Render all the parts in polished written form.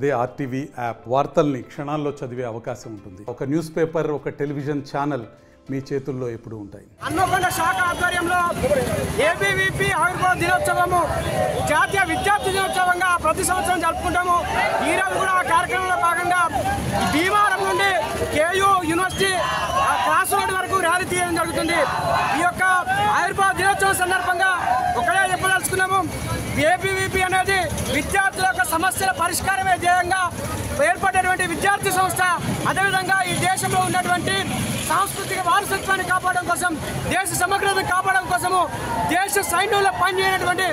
అదే RTV app వార్తల్ని క్షణాల్లో చదివే అవకాశం ఉంటుంది. ఒక న్యూస్ పేపర్, ఒక టెలివిజన్ ఛానల్ మీ చేతుల్లో ఎప్పుడూ ఉంటాయి. హన్మకొండ శాఖ ఆధ్వర్యంలో ఏబీవీపీ ఆవిర్భావ దినోత్సవము జాతీయ విద్యార్థి దినోత్సవంగా ప్రతి సంవత్సరం జరుపుకుంటాము. ఈరోజు కూడా ఆ కార్యక్రమంలో భాగంగా భీమవరం నుండి కేయూ యూనివర్సిటీ క్లాస్ రోడ్ వరకు ర్యాలీ తీయడం జరుగుతుంది. ఈ యొక్క ఆవిర్భావ దినోత్సవం సందర్భంగా ఒకటే చెప్పదలుచుకున్నాము. ఏబీవీపీ అనేది విద్యార్థుల యొక్క సమస్యల పరిష్కారమే ధ్యేయంగా ఏర్పడినటువంటి విద్యార్థి సంస్థ. అదేవిధంగా ఈ దేశంలో ఉన్నటువంటి సాంస్కృతిక వారసత్వాన్ని కాపాడడం కోసం, దేశ సమగ్రతను కాపాడడం కోసము దేశ సైన్యంలో పనిచేయనటువంటి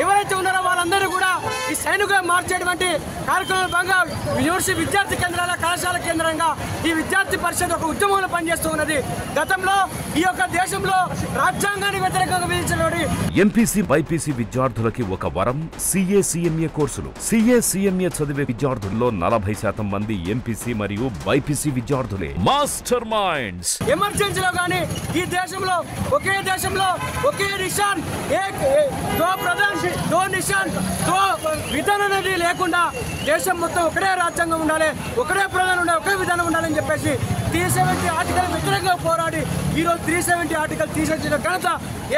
ఎవరైతే ఉన్నారో వాళ్ళందరూ కూడా ఈ సైనికులు మార్చేటువంటి కార్యక్రమంలో భాగంగా యూనివర్సిటీ విద్యార్థి కేంద్రాల కళాశాల కేంద్రంగా ఈ విద్యార్థి పరిషత్ ఒక ఉద్యమంలో పనిచేస్తూ ఉన్నది. గతంలో ఈ యొక్క దేశంలో రాజ్యాంగానికి వ్యతిరేకంగా విధించినటువంటి ఎంపీసీ బైపీసీ విద్యార్థులకి ఒక వరం CA/CMA కోర్సులు. CA/CMA చదివే విద్యార్థుల్లో 40% మంది ఎంపీసీ మరియు బైపీసీ విద్యార్థులే. Master minds. ఎమర్జెన్సీలో కానీ ఈ దేశంలో ఒకే నిషాన్, దో ప్రధాన్, దో నిషాన్, దో విధానం అనేది లేకుండా దేశం మొత్తం ఒకటే రాజ్యాంగం ఉండాలి, ఒకటే ప్రధానం ఉండాలి, ఒకే విధానం ఉండాలని చెప్పేసి 370 ఆర్టికల్ వ్యతిరేకంగా పోరాడి ఈరోజు 370 ఆర్టికల్ తీసేసిన ఘనత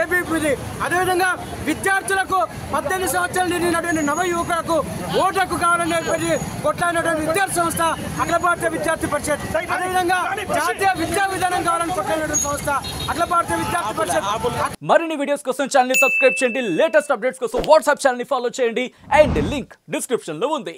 ఏబీవీపీది. అదేవిధంగా విద్యార్థులకు 18 సంవత్సరాలు నిండినటువంటి నవ యువకులకు ఓటు హక్కు కావాలని చెప్పి కొట్లాడినటువంటి విద్యార్థి సంస్థ అఖిల భారతీయ విద్యార్థి పరిషత్. అదేవిధంగా జాతీయ విద్యా విధానం కావాలని కొట్లాడినటువంటి సంస్థ అఖిల భారతీయ విద్యార్థి పరిషత్. మరిన్ని వీడియోస్ కోసం ఛానల్ ని సబ్స్క్రైబ్ చేయండి. లేటెస్ట్ అప్డేట్స్ కోసం వాట్సాప్ ఛానల్ ని ఫాలో చేయండి. అండ్ లింక్ డిస్క్రిప్షన్ లో ఉంది.